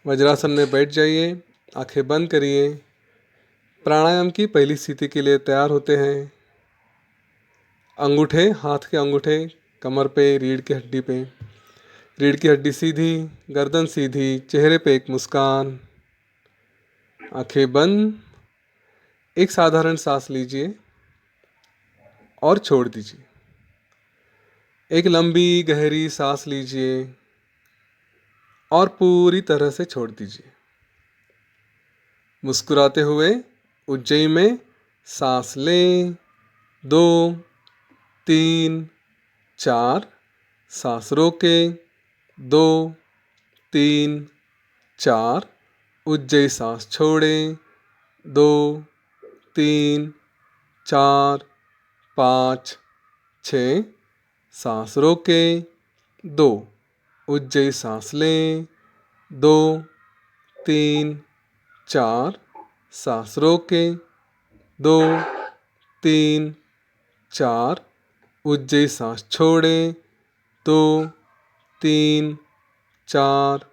वज्रासन में बैठ जाइए, आंखें बंद करिए। प्राणायाम की पहली स्थिति के लिए तैयार होते हैं। अंगूठे, हाथ के अंगूठे कमर पे, रीढ़ की हड्डी पे, रीढ़ की हड्डी सीधी, गर्दन सीधी, चेहरे पे एक मुस्कान, आंखें बंद। एक साधारण सांस लीजिए और छोड़ दीजिए। एक लंबी गहरी सांस लीजिए और पूरी तरह से छोड़ दीजिए। मुस्कुराते हुए उज्जयी में सांस लें। 2, 3, 4, सांस रोकें। 2, 3, 4, उज्जयी सांस छोड़ें। 2, 3, 4, 5, 6, सांस रोकें। 2, उज्जयी सांस लें। 2, 3, 4, सांस रोकें। 2, 3, 4, उज्जयी सांस छोड़ें। 2, 3, 4,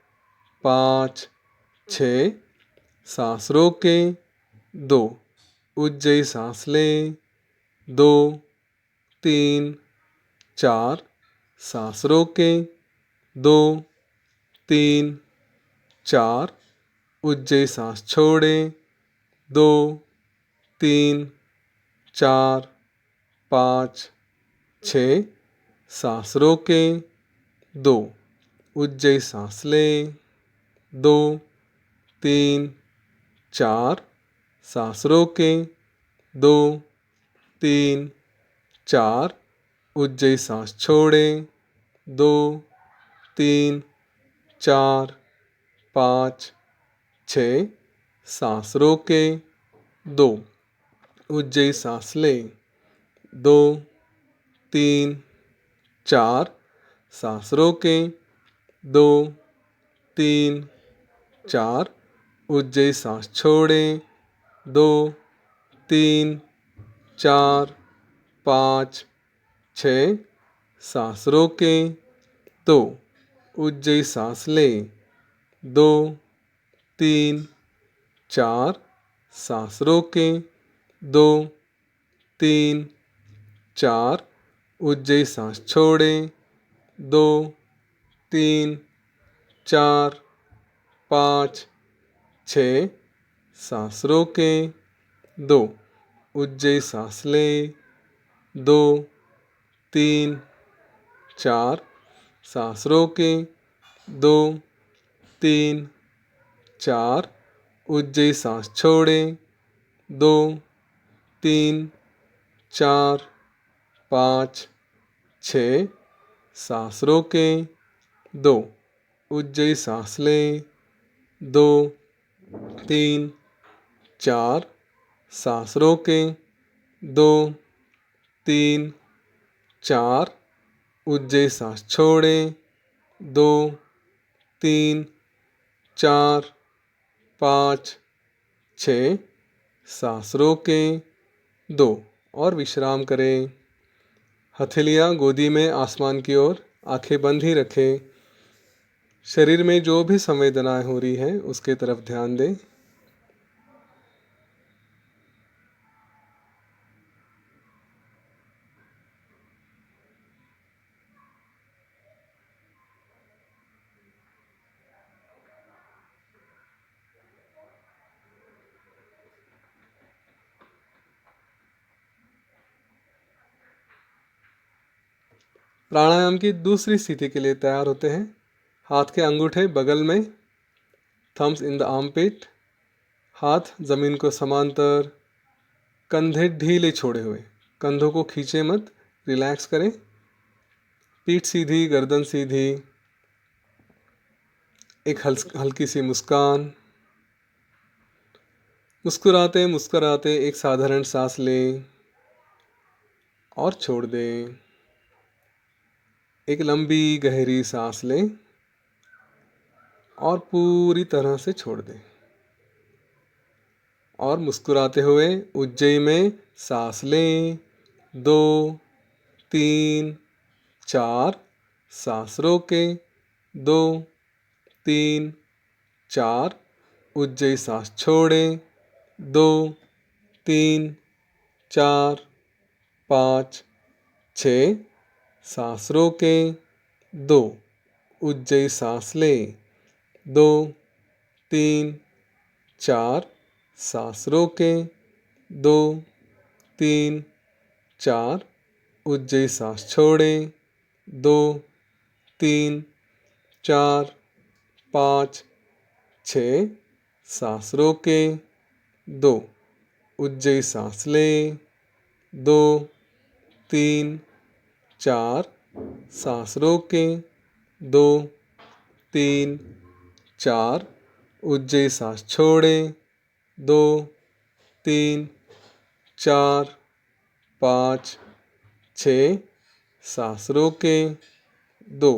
5, 6, सांस रोकें। 2, उज्जयी सांस लें। 2, 3, 4, सांस रोकें। 2, 3, 4, उज्जयी सांस छोड़ें। 2, 3, 4, 5, 6, सांस रोकें। 2, उज्जयी सांस लें। 2, 3, 4, सांस रोकें। 2, 3, 4, उज्जयी सांस छोड़ें। 2, 3, 4, 5, 6, सांस रोकें। 2, उज्जयी सांस लें। 2, 3, 4, सांस रोकें। 2, 3, 4, उज्जयी सांस छोड़ें। 2, 3, 4, 5, 6, सांस रोकें। 2, उज्जयी सांस लें। 2, 3, 4, सांस रोकें। 2, 3, 4, उज्जयी सांस छोड़ें। 2, 3, 4, 5, 6, सांस रोकें। 2, उज्जयी सांस लें। 2, 3, 4, सांस रोकें। 2, 3, 4, उज्जयी सांस छोड़ें। 2, 3, 4, 5, 6, सांस रोकें। 2, उज्जयी सांस लें। 2, 3, 4, सांस रोकें। 2, 3, 4, उज्जयी सांस छोड़ें। 2, 3, 4, 5, 6, सांस रोकें। 2 और विश्राम करें। हथेलियाँ गोदी में आसमान की ओर, आंखें बंद ही रखें। शरीर में जो भी संवेदनाएं हो रही हैं उसके तरफ ध्यान दें। प्राणायाम की दूसरी स्थिति के लिए तैयार होते हैं। हाथ के अंगूठे बगल में, थम्स इन द आर्मपिट, हाथ जमीन को समांतर, कंधे ढीले छोड़े हुए, कंधों को खींचे मत, रिलैक्स करें। पीठ सीधी, गर्दन सीधी, एक हल्की सी मुस्कान। मुस्कुराते मुस्कुराते एक साधारण सांस लें और छोड़ दें। एक लंबी गहरी सांस लें और पूरी तरह से छोड़ दें। और मुस्कुराते हुए उज्जयी में सांस लें। 2, 3, 4, सांस रोकें। 2, 3, 4 उज्जयी सांस छोड़ें, 2 3 4 5 6 सांस रोकें, 2 उज्जयी सांस लें, 2 3 4 सांस रोकें, 2 3 4 उज्जयी सांस छोड़ें, 2 3 4 5 6 सांस रोकें, 2 उज्जयी सांस लें, 2 3 4 सांस रोकें, 2 3 4 उज्जयी सांस छोड़ें, 2 3 4 5 6 सांस रोकें, 2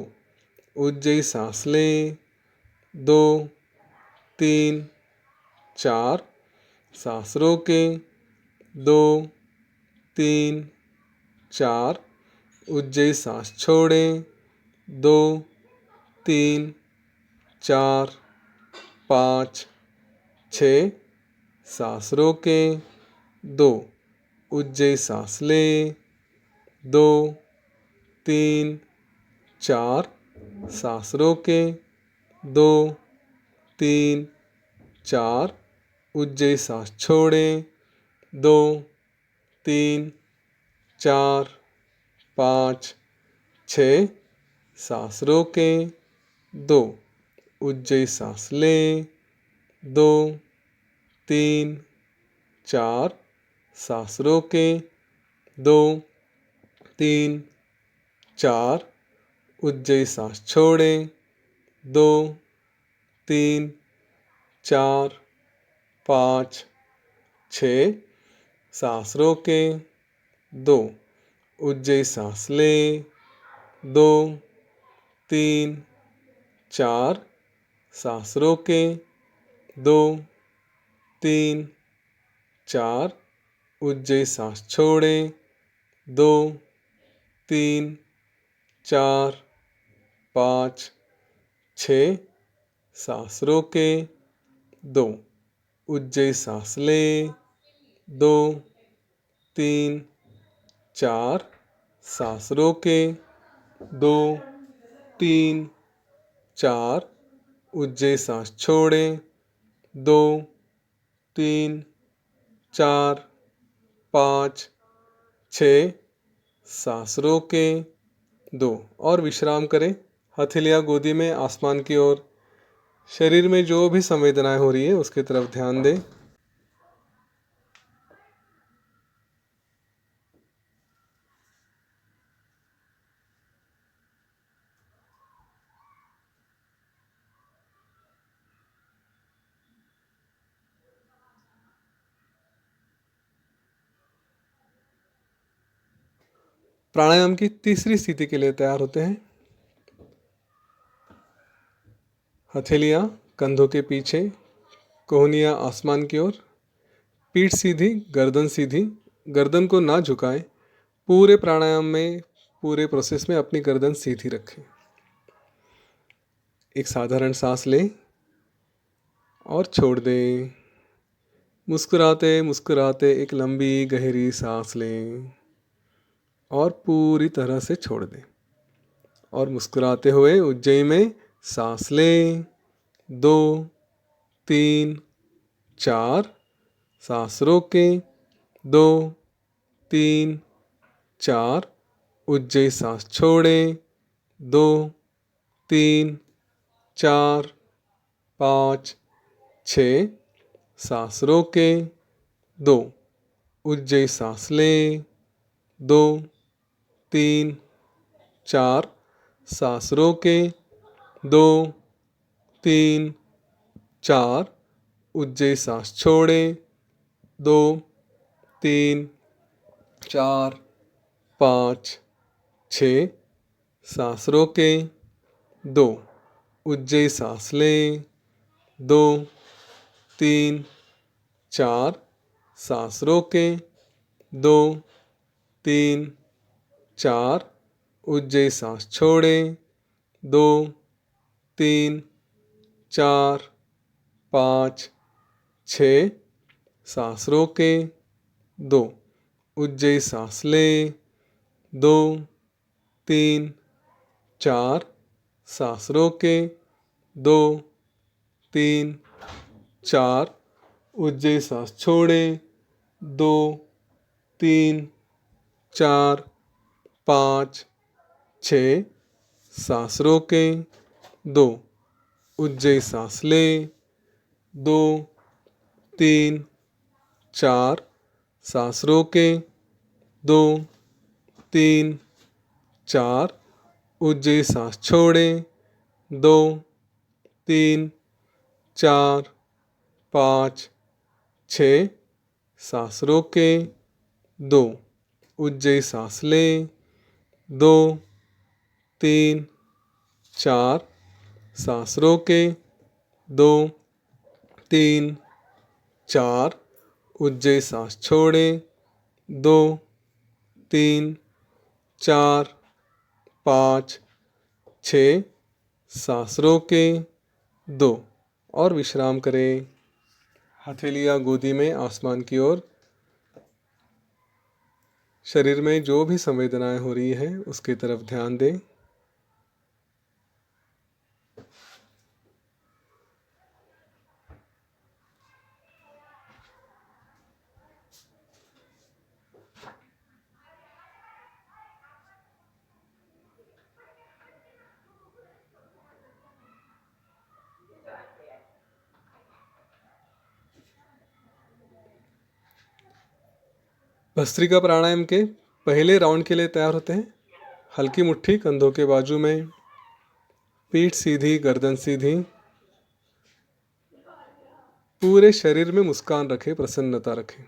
उज्जयी सांस लें, 2 3 4 सांस रोकें, 2 3 4 उज्जयी सांस छोड़ें, 2 3 4 5 6 सांस रोकें, 2 उज्जयी सांस लें, 2 3 4 सांस रोकें, 2 3 4 उज्जयी सांस छोड़ें, 2 3 4 5 6 सांस रोकें, 2 उज्जयी सांस लें, 2 3 4 सांस रोकें, 2 3 4 उज्जयी सांस छोड़ें, 2 3 4 5 6 सांस रोकें, 2 उज्जयी सांस लें, 2 3 4 सांस रोकें, 2 3 4 उज्जयी सांस छोड़ें, 2 3 4 5 6 सांस रोकें, 2 उज्जयी सांस लें, 2 3 4 सांस रोकें, 2 3 4 उज्जयी सांस छोड़ें, 2 3 4 5 6 सांस रोकें, 2 और विश्राम करें। हथेलियाँ गोदी में आसमान की ओर। शरीर में जो भी संवेदनाएं हो रही है उसकी तरफ ध्यान दें। प्राणायाम की तीसरी स्थिति के लिए तैयार होते हैं। हथेलियाँ कंधों के पीछे, कोहनियाँ आसमान की ओर, पीठ सीधी, गर्दन सीधी। गर्दन को ना झुकाएं। पूरे प्राणायाम में, पूरे प्रोसेस में अपनी गर्दन सीधी रखें। एक साधारण सांस लें और छोड़ दें। मुस्कुराते मुस्कुराते एक लंबी गहरी सांस लें और पूरी तरह से छोड़ दें। और मुस्कुराते हुए उज्जयी में सांस लें, 2 3 4 सांस रोकें, 2 3 4 उज्जयी सांस छोड़ें, 2 3 4 5 6 सांस रोकें, 2 उज्जयी सांस लें, 2 3 4 सांस रोकें, 2 3 4 उज्जयी सांस छोड़ें, 2 3 4 5 6 सांस रोकें, 2 उज्जयी सांस लें, 2 3 4 सांस रोकें, 2 3 4 उज्जयी सांस छोड़ें, 2 3 4 5 6 सांस रोके 2 उज्जई सांस ले 2 3 4 सांस रोके 2 3 4 उज्जई सांस छोड़े 2 3 4 5 6 सांस रोके 2 उज्जई सांस ले 2 3 4 सांस रोके 2 3 4 उज्जई सांस छोड़े 2 3 4 5 6 सांस रोके 2 उज्जई सांस ले 2 3 4 सांस रोके 2 3 4 उज्जई सांस छोड़े 2 3 4 5 6 सांस रोके 2 और विश्राम करें। हथेलियाँ गोदी में आसमान की ओर। शरीर में जो भी संवेदनाएं हो रही है उसकी तरफ ध्यान दें। भस्त्रिका प्राणायाम के पहले राउंड के लिए तैयार होते हैं। हल्की मुट्ठी कंधों के बाजू में, पीठ सीधी, गर्दन सीधी, पूरे शरीर में मुस्कान रखें, प्रसन्नता रखें।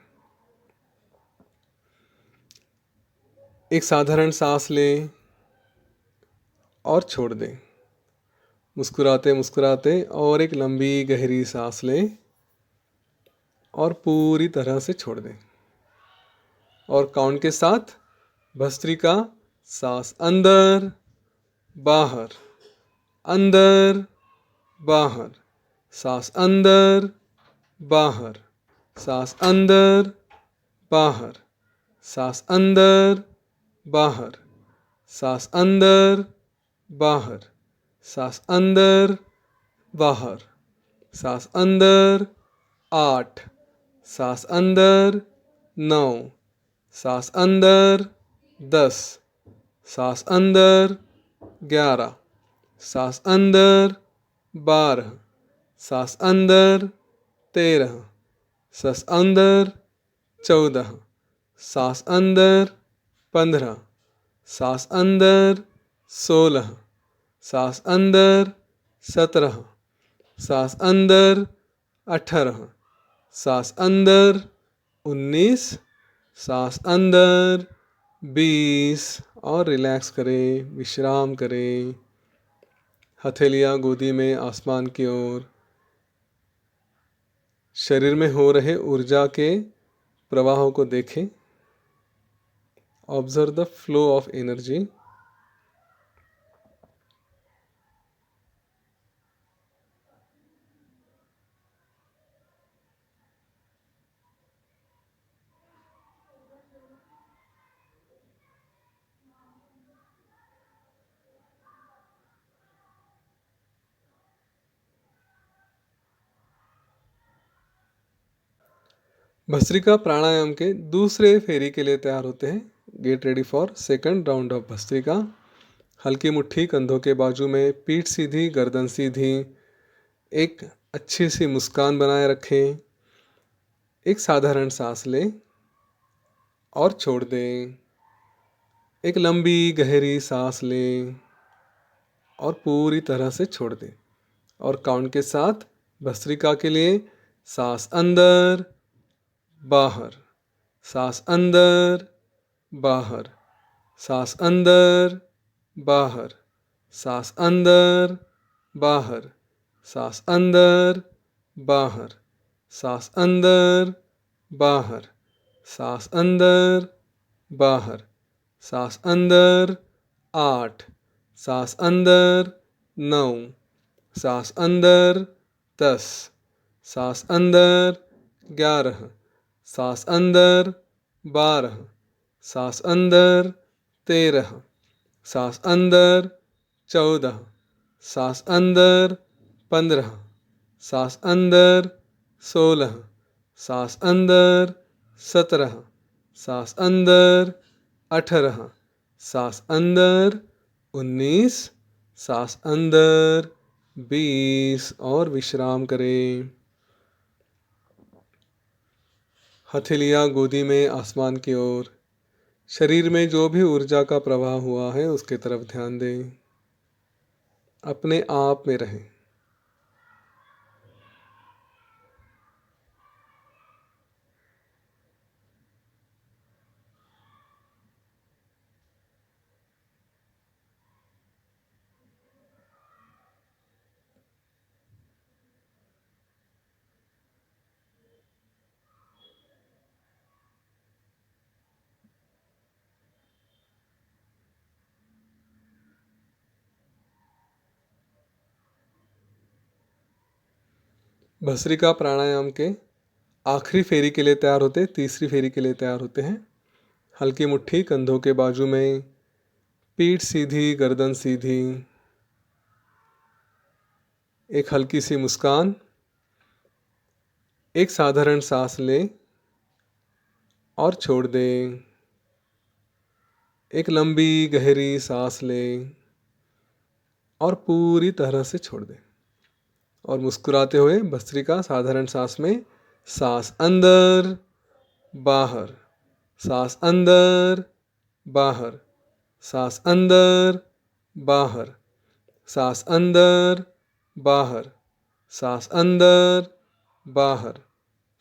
एक साधारण सांस लें और छोड़ दें। मुस्कुराते मुस्कुराते और एक लंबी गहरी सांस लें और पूरी तरह से छोड़ दें। और काउंट के साथ भस्त्रिका, सांस अंदर बाहर, अंदर बाहर, सांस अंदर बाहर, सांस अंदर बाहर, सांस अंदर बाहर, सांस अंदर बाहर, सांस अंदर बाहर, सांस अंदर 8, सांस अंदर 9, सांस अंदर 10, सांस अंदर 11, सांस अंदर 12, सांस अंदर 13, सांस अंदर 14, सांस अंदर 15, सांस अंदर 16, सांस अंदर 17, सांस अंदर 18, सांस अंदर 19, सांस अंदर 20 और रिलैक्स करें, विश्राम करें। हथेलियाँ गोदी में आसमान की ओर। शरीर में हो रहे ऊर्जा के प्रवाहों को देखें। Observe the flow of energy. Bhastrika pranayama के दूसरे फेरी के लिए तैयार होते हैं। Get ready for second round of bhastrika. हल्की मुट्ठी कंधों के बाजू में, पीठ सीधी, गर्दन सीधी, एक अच्छी सी मुस्कान बनाए रखें। एक साधारण सांस लें और छोड़ दें। एक लंबी गहरी सांस लें और पूरी तरह से छोड़ दें। और काउंट के साथ भस्त्रिका के लिए सांस अंदर बाहर, सांस अंदर बाहर, सांस अंदर बाहर, सांस अंदर बाहर, सांस अंदर बाहर, सांस अंदर बाहर, सांस अंदर बाहर, सांस अंदर 8, सांस अंदर 9, सांस अंदर 10, सांस अंदर 11, सांस अंदर 12, सांस अंदर 13, सांस अंदर 14, सांस अंदर 15, सांस अंदर 16, सांस अंदर 17, सांस अंदर 18, सांस अंदर 19, सांस अंदर 20 और विश्राम करें। हथेलियाँ गोदी में आसमान की ओर। शरीर में जो भी ऊर्जा का प्रवाह हुआ है उसके तरफ ध्यान दें। अपने आप में रहें। भस्त्रिका प्राणायाम के आखिरी फेरी के लिए तैयार होते, तीसरी फेरी के लिए तैयार होते हैं। हल्की मुट्ठी कंधों के बाजू में, पीठ सीधी, गर्दन सीधी। एक हल्की सी मुस्कान। एक साधारण सांस लें और छोड़ दें। एक लंबी गहरी सांस लें और पूरी तरह से छोड़ दें। और मुस्कुराते हुए भस्त्रिका साधारण सांस में सांस अंदर बाहर, सांस अंदर बाहर, सांस अंदर बाहर, सांस अंदर बाहर, सांस अंदर बाहर,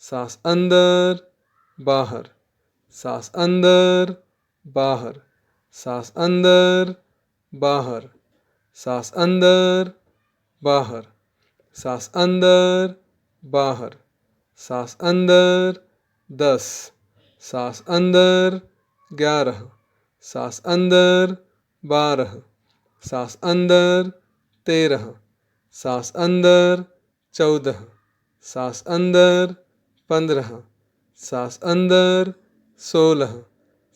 सांस अंदर बाहर, सांस अंदर बाहर, सांस अंदर बाहर, सांस अंदर बाहर, सांस अंदर बाहर, सांस अंदर 10, सांस अंदर 11, सांस अंदर 12, सांस अंदर 13, सांस अंदर 14, सांस अंदर 15, सांस अंदर 16,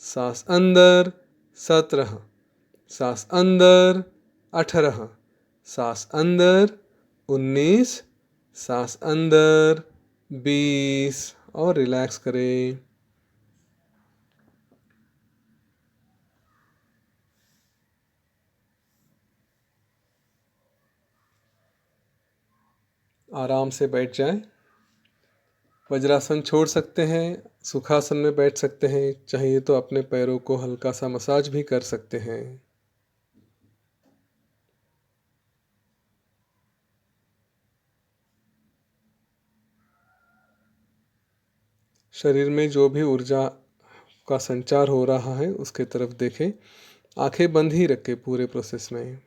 सांस अंदर 17, सांस अंदर 18, सांस अंदर 19, सांस अंदर 20 और रिलैक्स करें। आराम से बैठ जाएं। वज्रासन छोड़ सकते हैं, सुखासन में बैठ सकते हैं। चाहिए तो अपने पैरों को हल्का सा मसाज भी कर सकते हैं। शरीर में जो भी ऊर्जा का संचार हो रहा है उसके तरफ देखें। आंखें बंद ही रखें पूरे प्रोसेस में।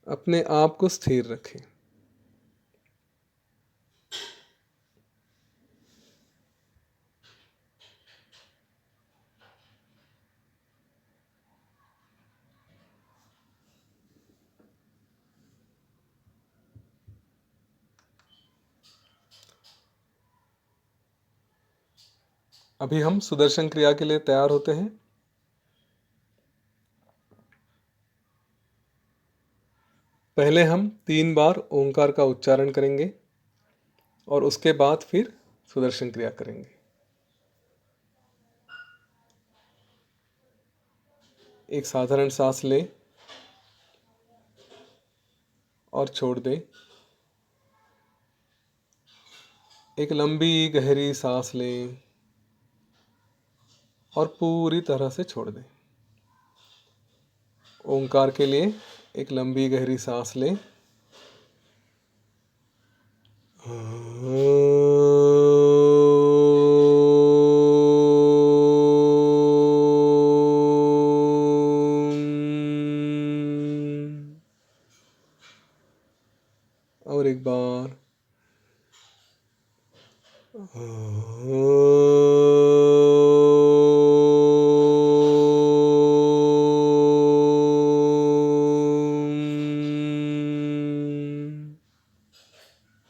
अपने आप को स्थिर रखें। अभी हम सुदर्शन क्रिया के लिए तैयार होते हैं। पहले हम 3 बार ओंकार का उच्चारण करेंगे और उसके बाद फिर सुदर्शन क्रिया करेंगे। एक साधारण सांस लें और छोड़ दें। एक लंबी गहरी सांस लें और पूरी तरह से छोड़ दें। ओंकार के लिए एक लंबी गहरी सांस लें। और एक बार।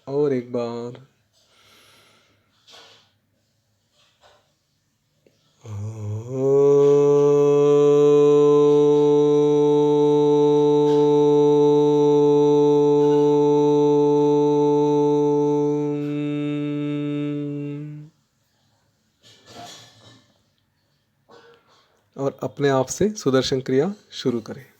और एक बार। और अपने आप से सुदर्शन क्रिया शुरू करें।